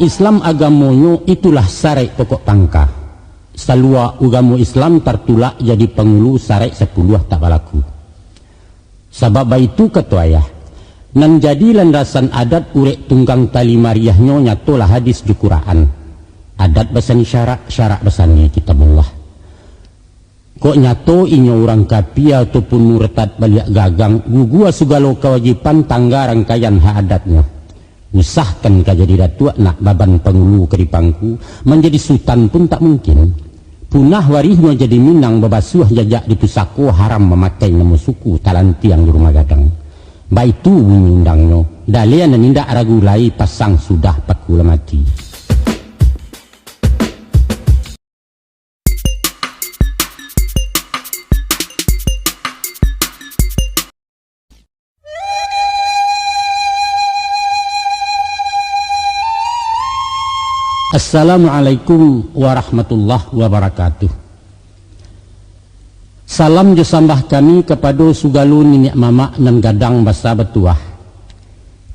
Islam agamonyo itulah sarai pokok tangka. Salua ugamu Islam tertulak jadi pengulu sarai 10 tak balaku. Sebab itu ketuayah nan jadi landasan adat urek tunggang tali mariahnyo nyatolah hadis di Quran. Adat basani syarak, syarak basani kitabullah. Kok nyato inyo orang kapi ataupun murtad baliak gagang gugua segala kewajiban tangga rangkaian hak adatnya. Nyusahkan ka jadi datuk nak baban pengulu keripangku menjadi sultan pun tak mungkin. Punah warihnya jadi minang babasuh jajak di pusako haram memakai nama suku talantiang di rumah gadang. Baitu bunyi undangnya dalian nindak ragu lai pasang sudah pakula mati. Assalamualaikum warahmatullahi wabarakatuh. Salam jasambah kami kepada sugalu ninik mama nan gadang basa betuah.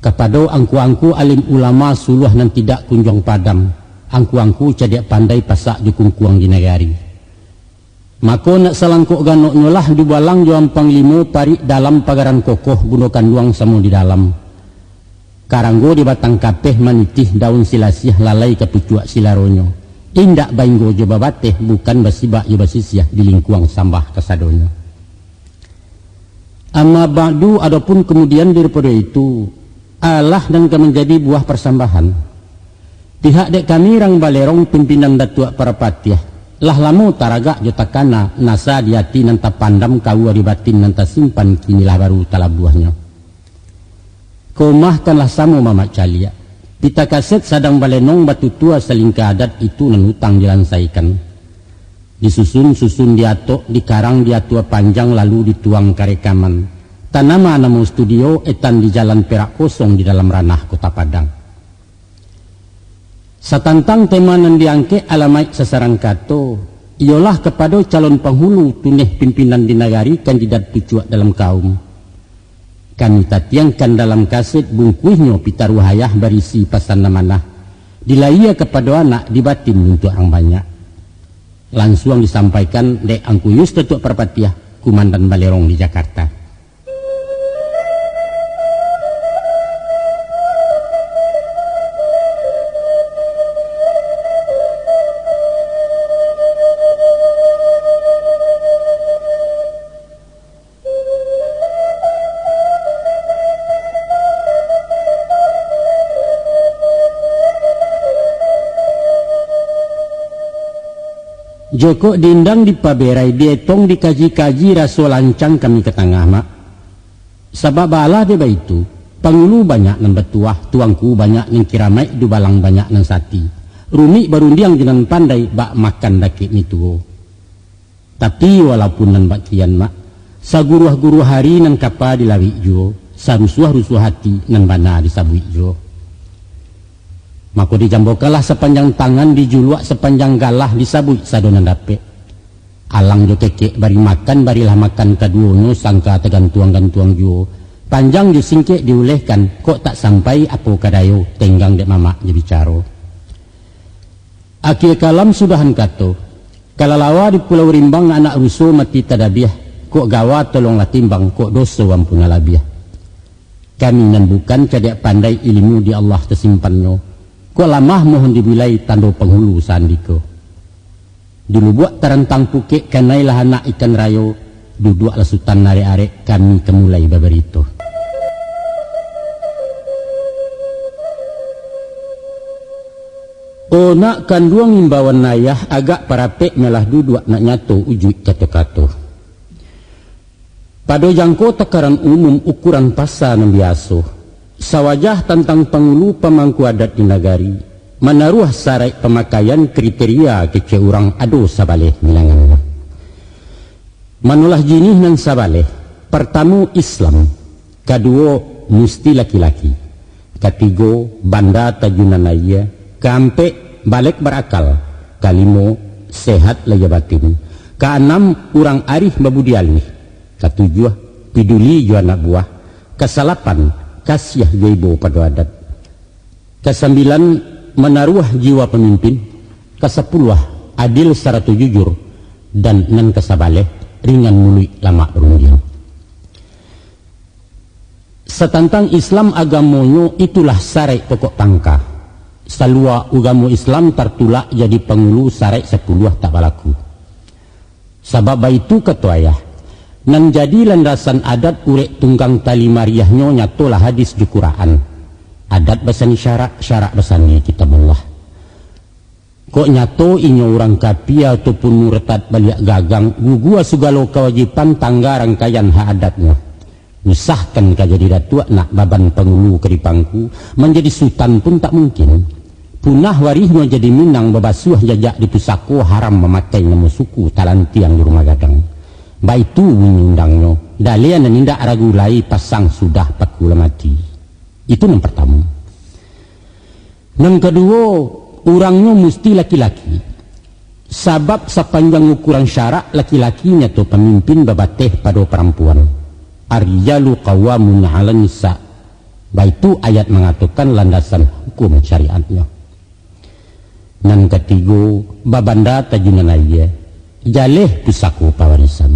Kepada angku-angku alim ulama suluh nan tidak kunjung padam. Angku-angku cadak pandai pasak jukung kuang di negari. Maka nak salangkok ganok nyolah di balang juang panglimo parik dalam pagaran kokoh gunakan duang samu di dalam. Karanggo di batang kapeh manitih daun silasiah lalai ke pucuak silaronyo. Indak bainggo jo babateh bukan basibak jo basisiah di lingkuang sambah kesadonyo. Amma ba'du adapun kemudian daripada itu Allah dan menjadi buah persambahan. Pihak dek kami rang balerong pimpinan datuak para patiah. Lah lamu taragak jo takana nasa diati nanta pandam kau batin nanta simpan kinilah baru talabuahnya. Komahkanlah samu mamak calia. Pita kaset sadang balenong batu tua selingkah adat itu nanutang jelansaikan. Disusun-susun diatok, dikarang diatua panjang lalu dituang karekaman. Tanama namu studio etan di jalan perak kosong di dalam ranah kota Padang. Satantang tema nan diangke alamai sesarang kato. Ialah kepada calon penghulu tuneh pimpinan di nagari kandidat pucuak dalam kaum. Kami tatiangkan dalam kaset bungkuhnya pitar wahayah berisi pasan namanah. Dilaya kepada anak dibatin untuk orang banyak. Langsung disampaikan dek angkuyus tetuk perpatiah Kumandan Balerong di Jakarta. Joko diindang di paberai dietong dikaji-kaji raso lancang kami ke tengah mak. Sebab Allah dia itu pangulu banyak nan betuah, tuangku banyak nan kiramai, du balang banyak nan sati. Rumi barundiang jenang pandai bak makan dakik nituo. Tapi walaupun nan bak kian mak, saguruh-guruh hari nan kapa dilawi jo, sarusuah-rusuh hati nan bana disabui jo. Maka dijambokalah sepanjang tangan dijuluak sepanjang galah disabui sadonan dape. Alang jo kekek bari makan barilah makan kaduono sangka tegantuang-gantuang jo. Panjang jo singkek diulehkan kok tak sampai apa kadayo tenggang dek mama je bicaro. Akhir kalam sudahan kato. Kalalawa di Pulau Rimbang anak rusuh mati tadabiah. Kok gawa tolonglah timbang kok dosa wampuna labiah. Kami nan bukan cadak pandai ilmu di Allah tersimpannya. Kok lamah mohon dibilai tando penghulu sandiko. Dulu buat terentang pukek kanailah anak ikan rayo. Duduk lesutan nare-arek kami kemulai baberito. Oh nak kanduang imbawan nayah agak parapek melah duduk nak nyato ujuk kato-kato. Pada jangko takaran umum ukuran pasa nan biasa. Sawajah tentang pengulu pemangku adat di nagari menaruh sarai pemakaian kriteria kece orang ado sabaleh milangan. Manulah jinih nan sabaleh. Pertama Islam, kedua mesti laki-laki, ketiga banda tajunanaya, keempat balik berakal, kelima sehat laya batin, keenam urang arif babudi alih, ketujuh peduli ju anak buah, kesalapan kasiah jaibo pada adat, kesembilan menaruh jiwa pemimpin, kesepuluh adil secara jujur, dan nan kesabaleh ringan mului lama berundian. Setantang Islam agamonyo itulah sarai pokok tangka. Salua ugamu Islam tertulak jadi pengulu sarai 10 tak balaku. Sebab itu ketuayah nan jadi landasan adat urek tunggang tali mariahnyo nyatolah hadis di Quran. Adat basani syarak basani kitabullah. Kok nyato inyo orang kapia ataupun murtad baliak gagang gugua sugalo kewajiban tangga rangkaian hak adatnya. Nyusahkan ka jadi datua nak baban pengulu keripangku menjadi sultan pun tak mungkin. Punah warihnya jadi minang babasuh jajak di pusako haram memakai nama suku talanti yang di rumah gadang. Baitu undangnya dalian dan indak ragu lai pasang sudah pakula mati. Itu yang pertama. Yang kedua, orangnya mesti laki-laki. Sebab sepanjang ukuran syarak laki-lakinya tu pemimpin babateh pada perempuan. Ar-rijalu qawwamun 'alan nisa. Baitu ayat mengatakan landasan hukum syariatnya. Nan ketiga, babanda tajunan aja jaleh pusaku pawarisan.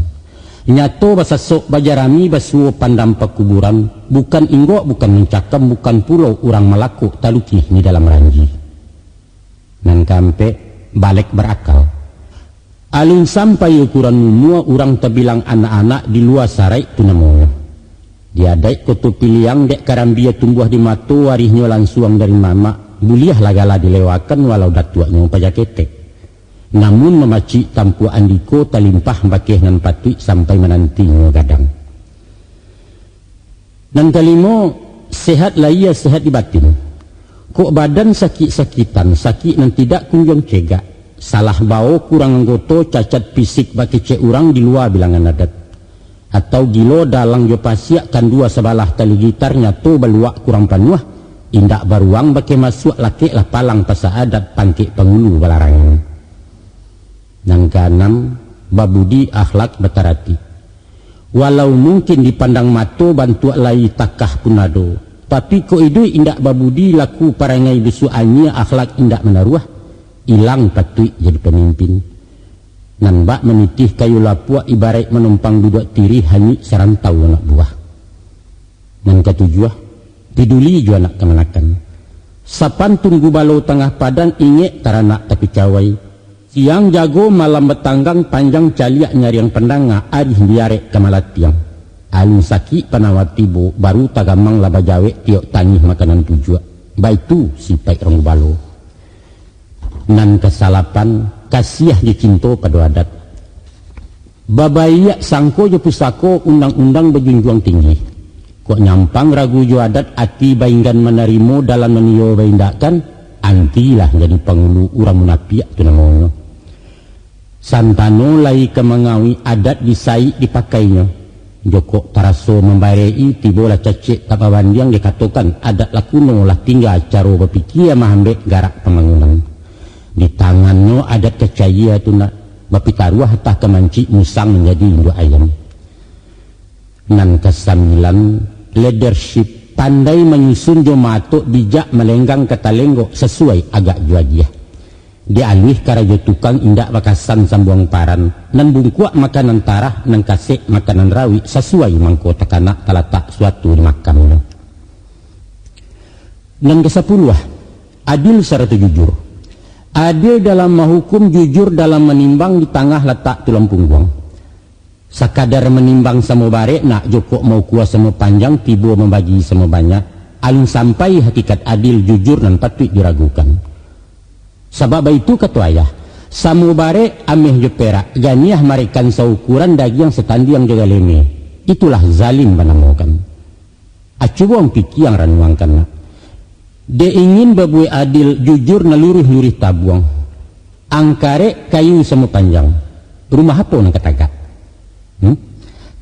Nyato basasok bajarami basuo pandam pekuburan, bukan inggok, bukan mencakam, bukan pulau orang melaku taluki di dalam ranji. Nan kampe balik berakal. Alun sampai ukuran mumua orang terbilang anak-anak di luar sarai tu namonya. Dia daik koto piliang dek karambia tumbuh di matu warihnya langsung dari mama. Buliah lagala dilewakan walau datuaknya pajaketek. Namun memaci tampu andiko talimpah bakeh nan patui sampai menantinya gadang. Dan kelima, sehat lahir sehat di batin. Kok badan sakit-sakitan, sakit nan tidak kunjung cegak. Salah bau kurang anggoto cacat fisik baki cek orang di luar bilangan adat. Atau gilo dalang jo pasiak kan dua sebalah tali gitar nyato beluak kurang panuah. Indak baruang baki masuk laki lah palang pasa adat pangkik pengulu balarangan. Yang keenam, babudi akhlak batarati. Walau mungkin dipandang mato bantu lai takah punado, tapi ko idu indak babudi laku parangai besu anya akhlak indak menaruah, ilang patui jadi pemimpin. Nan bak menitih kayu lapua ibarat menumpang duduk tiri hanyi serantau anak buah. Nan ketujuh, piduli jua nak kemanakan. Sapan tunggu balau tengah padan ingek taranak tapi cawai. Siang jago malam betanggang panjang caliak nyari yang pendanga adih biarek kemalatiang. Alun saki panawatibo baru tagamang laba jawe tiok tanih makanan tujuan. Baitu si paik rong balo. Nan kesalapan kasiah dicinto pada adat. Babaiyak sangko jo pusako undang-undang berjunjung tinggi. Kok nyampang ragu jo adat ati bainggan menerimo dalam menio baindakan antilah jadi pengulu urang munapiak tu namanya. Santano lai kemengawi adat disai dipakainya. Joko taraso membarei tibola cacik tapabandiang dikatakan adat lakuno lah tinggal caro berpikir mahambek garak pembangunan. Di tangannya adat kecaya tu nak bapitaruah tah kemanci musang menjadi induk ayam. Nan kesambilan, leadership pandai menyusun jomato bijak melenggang ketalenggo sesuai agak juajiah. Dialih karajo tukang indak bakasan sambuang paran nan bungkuak makanan tarah nan kasek makanan rawi sesuai mangko tekanak talatak suatu di makamnya. Nan ke-10, adil secara jujur. Adil dalam menghukum, jujur dalam menimbang di tengah letak tulang punggung. Sakadar menimbang sama barek nak jokok mau kuasa sama panjang tibo membagi sama banyak. Alun sampai hakikat adil jujur dan patut diragukan. Sebab itu ketuayah samu bare ameh jo perak ganiah marikan saukuran daging setandi yang jaga leme. Itulah zalim banamokan. Acubuang piki yang ranuangkan. De ingin babue adil jujur naluruh-luruh tabuang. Angkare kayu sama panjang. Rumah apa nak katakan?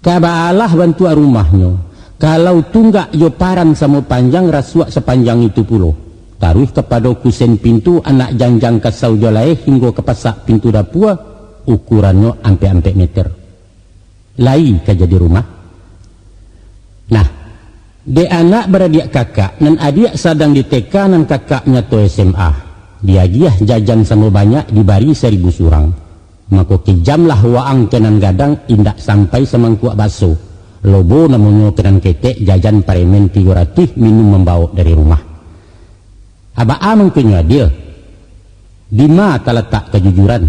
Kaba Allah bantu rumahnya. Kalau tunggak jo paran sama panjang rasuak sepanjang itu pulau. Taruh kepada kusen pintu anak jangjang kasau jolai hingga ke pasak pintu dapua ukurannya ampe-ampe meter. Lai ke jadi rumah. Nah, de anak beradik kakak nan adik sedang di TK nan kakaknya to SMA. Diagiah jajan sama banyak dibari 1.000 surang. Maka kejamlah waang kenan gadang indak sampai semangkuak baso. Lobo namanya kenan ketek jajan paremen 300 minum membawa dari rumah. Abaa mengkenya adil. Dima terletak kejujuran.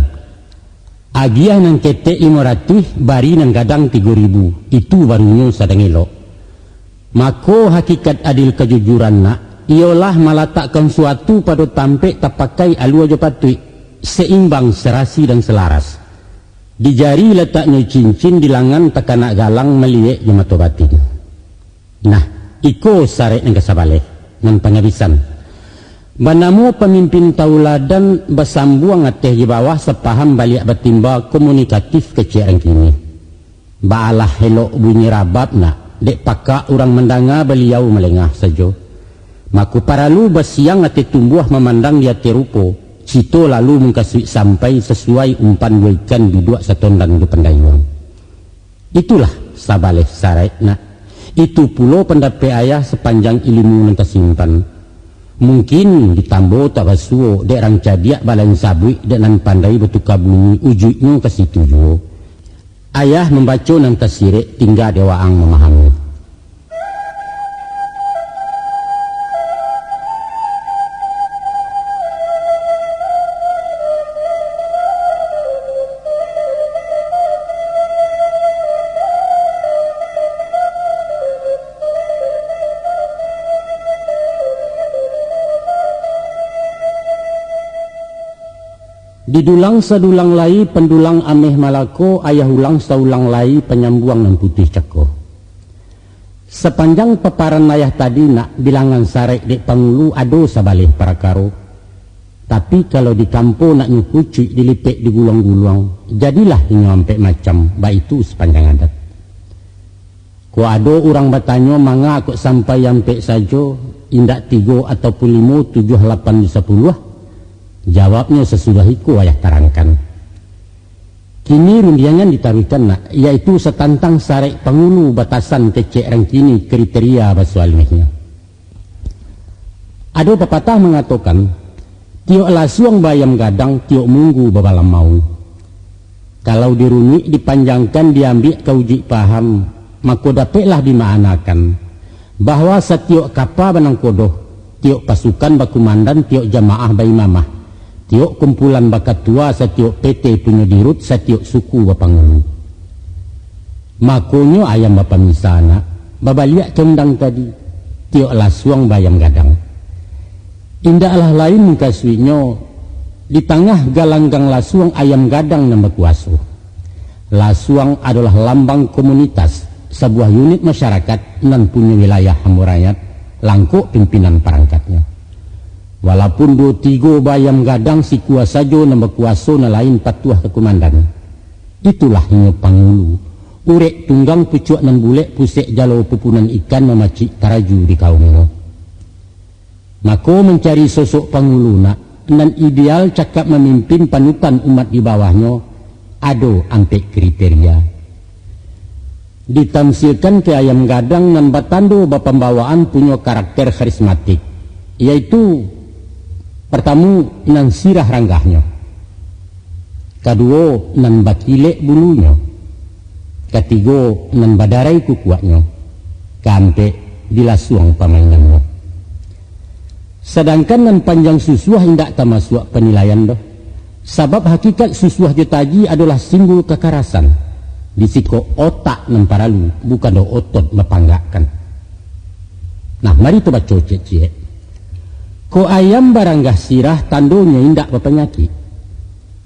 Agiah nang ketek 500 bari nang gadang 3.000. Itu barunya sadang elok. Maka hakikat adil kejujuran nak ialah meletakkan suatu pada tampek tapakai alu aja patui seimbang, serasi dan selaras. Di jari letaknya cincin, di langan tekanak galang meliek jemato batin. Nah, iko sarek yang kesabaleh nan pengabisan. Banamu pemimpin tauladan bersambuang ateh di bawah sepaham balik bertimba komunikatif kecil kini. Baalah helok bunyi rabab nak dek pakak orang mendanga beliau melengah saja. Maku paralu besiang ati tumbuh memandang dia terupo. Cito lalu mengkasih sampai sesuai umpan ikan bidua setondan di pendayung. Itulah sabaleh sarekna. Itu pulo pendapat ayah sepanjang ilmu yang tersimpan. Mungkin ditambo tak basuo dek rang cadiak balang sabui dan pandai betuka bunyi ujuknya ke situ jo. Ayah membaca nang tasirek tinggal dewaang memahami. Didulang sadulang lai pendulang ameh malako, ayah ulang saulang lai penyambuang nan putih ceko. Sepanjang paparan ayah tadi nak bilangan sarek dek pangulu ado sabaleh para karo. Tapi kalau di kampo nak nyukucuk dilipek di gulung-gulung, jadilah nyampe macam baitu sepanjang adat. Ko ado orang bertanya manga kok sampai yampe sajo indak 3 ataupun 5, 7, 8, 10. Jawabnya sesudah itu ayah terangkan. Kini rundiangan ditaruhkan nak, yaitu setantang sarek pangulu batasan kecek rang kini kriteria basualmehnya. Ada pepatah mengatakan, tiok lasuang bayam gadang, tiok munggu babalam mau. Kalau dirunyi dipanjangkan diambil kauji paham, maka dapatlah dimaknakan bahwa setiok kapal benang kodoh, tiok pasukan bakumandan, tiok jamaah bayi mamah. Tiok kumpulan bakat tua, setiok PT punya dirut, setiok suku bapangulu. Makonyo ayam bapa misana, babaliak condang tadi, tiok lasuang bayam gadang. Indahlah lain kaswinyo, di tengah galanggang lasuang ayam gadang nama kuaso. Lasuang adalah lambang komunitas, sebuah unit masyarakat nan punya wilayah hamurayat, langkuk pimpinan perangkatnya. Walaupun 2-3 bayam gadang si kuasa jo nama kuaso na lain patuah ke komandan. Itulah inyo pangulu. Urek tunggang pucuak nan bulek pusek jalo pupunan ikan memacik taraju di kaumnya. Maka mencari sosok pangulu nak nan ideal cakap memimpin panutan umat di bawahnya ado ampe kriteria. Ditamsilkan ke ayam gadang nan batando bapambawaan punya karakter karismatik, yaitu pertama nan sirah ranggahnya, kedua nan bakilek bulunya, ketiga nan badarai kukuaknya, keempat dilasuang pamainannya. Sedangkan nan panjang susuah indak termasuk penilaian doh. Sebab hakikat susuah jetaji adalah simbol kekerasan. Disiko otak nan paralu, bukan do otot mepanggakkan. Nah, mari tu baca cek. Ko ayam baranggah sirah tandonya indak berpenyakit.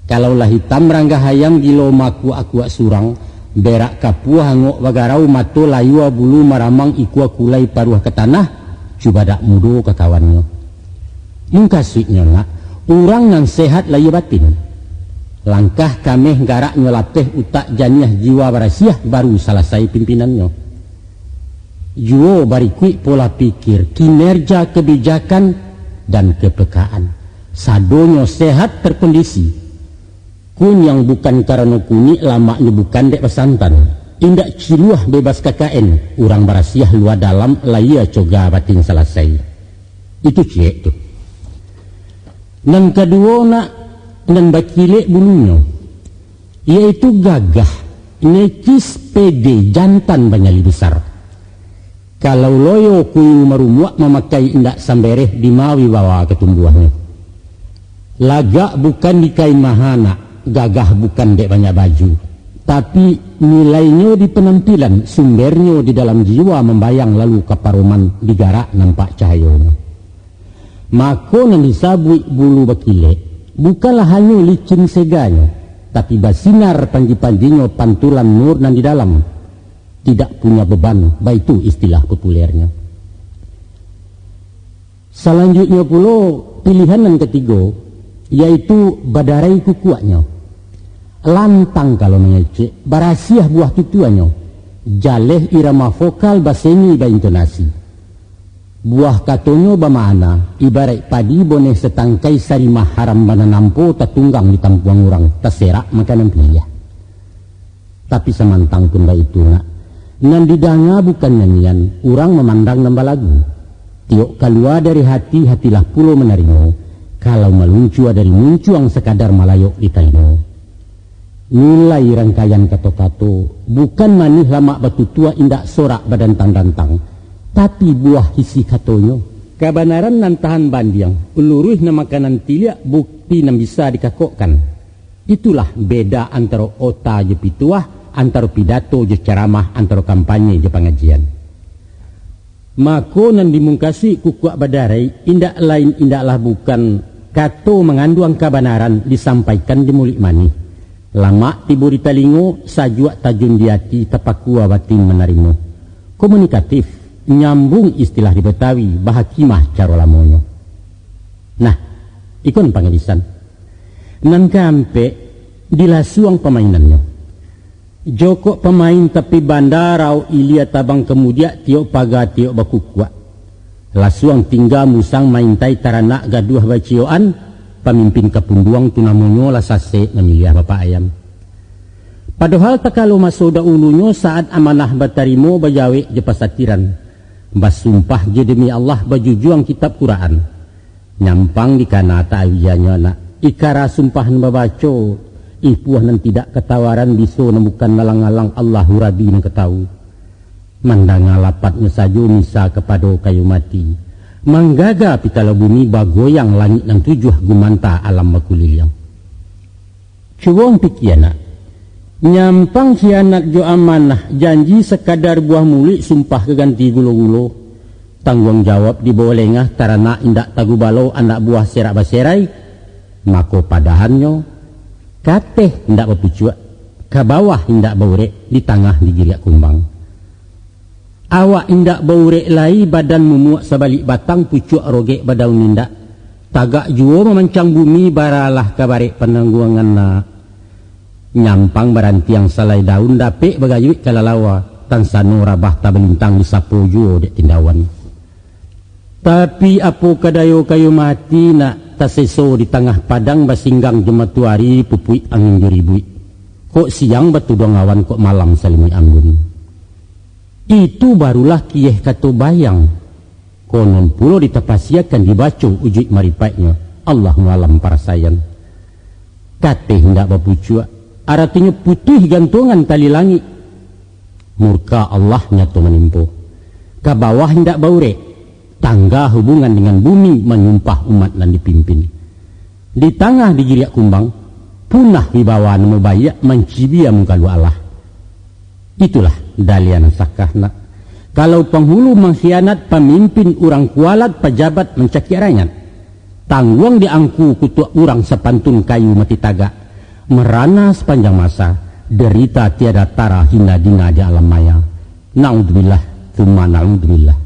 Kalaulah hitam ranggah ayam gilo maku akuak surang, berak kapuah hangok wagarau mato layua bulu maramang ikua kulai paruah ke tanah, cuba dak mudo ke kawannya. Mungkasuknya nak, orang yang sehat layu batin. Langkah kameh garaknya latih utak janiah jiwa barasiah baru selesai pimpinannya. Juo barikui pola pikir, kinerja kebijakan dan kepekaan. Sadonyo sehat terkondisi. Kun yang bukan karena kuni lamaknya bukan dek pesantan. Indak ciluah bebas KKN. Orang barasiah luar dalam laia coga batin selesai. Itu cek tuh. Nan kedua nak nan bakile bulunya, yaitu gagah, nekis, pede, jantan banyali besar. Kalau loyo kuyu marumuak memakai indak sambereh di mawi bawa ketumbuhannya. Lagak bukan di kain mahana, gagah bukan dek banyak baju, tapi nilainya di penampilan, sumbernya di dalam jiwa membayang lalu kaparuman digarak nampak cahayanya. Maka nan disabui bulu bakile bukanlah hanya licin seganya, tapi basinar panji-panjinya pantulan nur nan di dalam. Tidak punya beban, itu istilah populernya. Selanjutnya pula pilihan yang ketiga, yaitu badarai kukuaknya. Lantang kalau mengecek, barasiah buah tutuannya. Jaleh irama vokal baseni ba intonasi. Buah katonyo bamana, ibarat padi boneh setangkai sarimah haram bana nampo tatunggang di tampuang orang, terserak makanan pilih. Tapi semantang pun itu nak. Nan didanga bukan nyanyian, orang memandang nambah lagu. Tiok keluar dari hati, hatilah pulau menerima. Kalau meluncur dari muncuang sekadar malayok di taino. Nilai rangkaian kato-kato, bukan manih lama batu tua indak sorak badantang-dantang, tapi buah isi katonyo. Kebenaran nan tahan bandiang, peluruh na makanan tilia bukti nan bisa dikakokkan. Itulah beda antara ota je pituah, antara pidato je ceramah, antara kampanye je pengajian. Maka nan dimungkasi kukuak badarai indak lain indaklah bukan kato mengandung kebenaran disampaikan di mulut mani. Lama tibu di talingo sajuak tajun di hati tapakua batin menerima. Komunikatif, nyambung istilah di Betawi, bahakimah cara lamonyo. Nah, ikon pangilisan. Nan kampe dilasuang pemainannya. Joko pemain tapi bandarau ilia tabang kemudian tiok paga tiok bakukwa. Lasuang tinggal musang main tai taranak gaduh bacioan, pemimpin kepunduang tunamonyo lasase namilih bapak ayam. Padahal tak kalau masuk ulunya saat amanah batarimo bajawe je pasatiran. Basumpah je demi Allah bajujuang kitab Quran. Nyampang di kanata awiyanya nak. Ikara sumpahan babaco. Ipuah nan tidak ketawaran biso nemukan nalang-alang Allahu Rabbi nan ketahu. Mandanga lapatnya saja misa kepada kayu mati. Manggaga pitala bumi bagoyang langit nan tujuh gumanta alam makuliliang. Cuwong pikiana. Nyampang khianat jo amanah janji sekadar buah mulik sumpah keganti gulo-gulo. Tanggung jawab di bawah lengah tarana indak tagu balau anak buah serak baserai. Mako padahannya kateh hendak berpucuak, ke bawah hendak baurek, di tengah digiriak kumbang. Awak hendak baurek lai badan mumuak sebalik batang pucuak rogek badaun nindak. Tagak juo memancang bumi baralah kabarek penangguangan na. Nyampang barantiang salai daun dapek bagayuit kalalawa, tan sano rabah tabelintang di sapo juo dek tindawan. Tapi apo kadayo kayu mati nak taseso di tengah padang basinggang jematuari pupui angin jeribui. Kok siang batu dong awan kok malam salimi anggun. Itu barulah kieh kato bayang. Konon pulo ditapasiakan dibaco ujuk maripatnya. Allah ngalam para sayang. Kateh hendak bapucua. Artinya putih gantungan tali langit. Murka Allah nyatu menimpo. Ke bawah hendak baurek. Tangga hubungan dengan bumi menyumpah umat dan dipimpin. Di tengah digiriak kumbang, punah wibawa nemu bayak mencibia muka lu Allah. Itulah dalian sakahna. Kalau penghulu mengkhianat pemimpin orang kualat pejabat mencaki rakyat. Tangguang diangku kutuk orang sepantun kayu mati tagak. Merana sepanjang masa, derita tiada tara hina dina di alam maya. Na'udzubillah, tsumma na'udzubillah.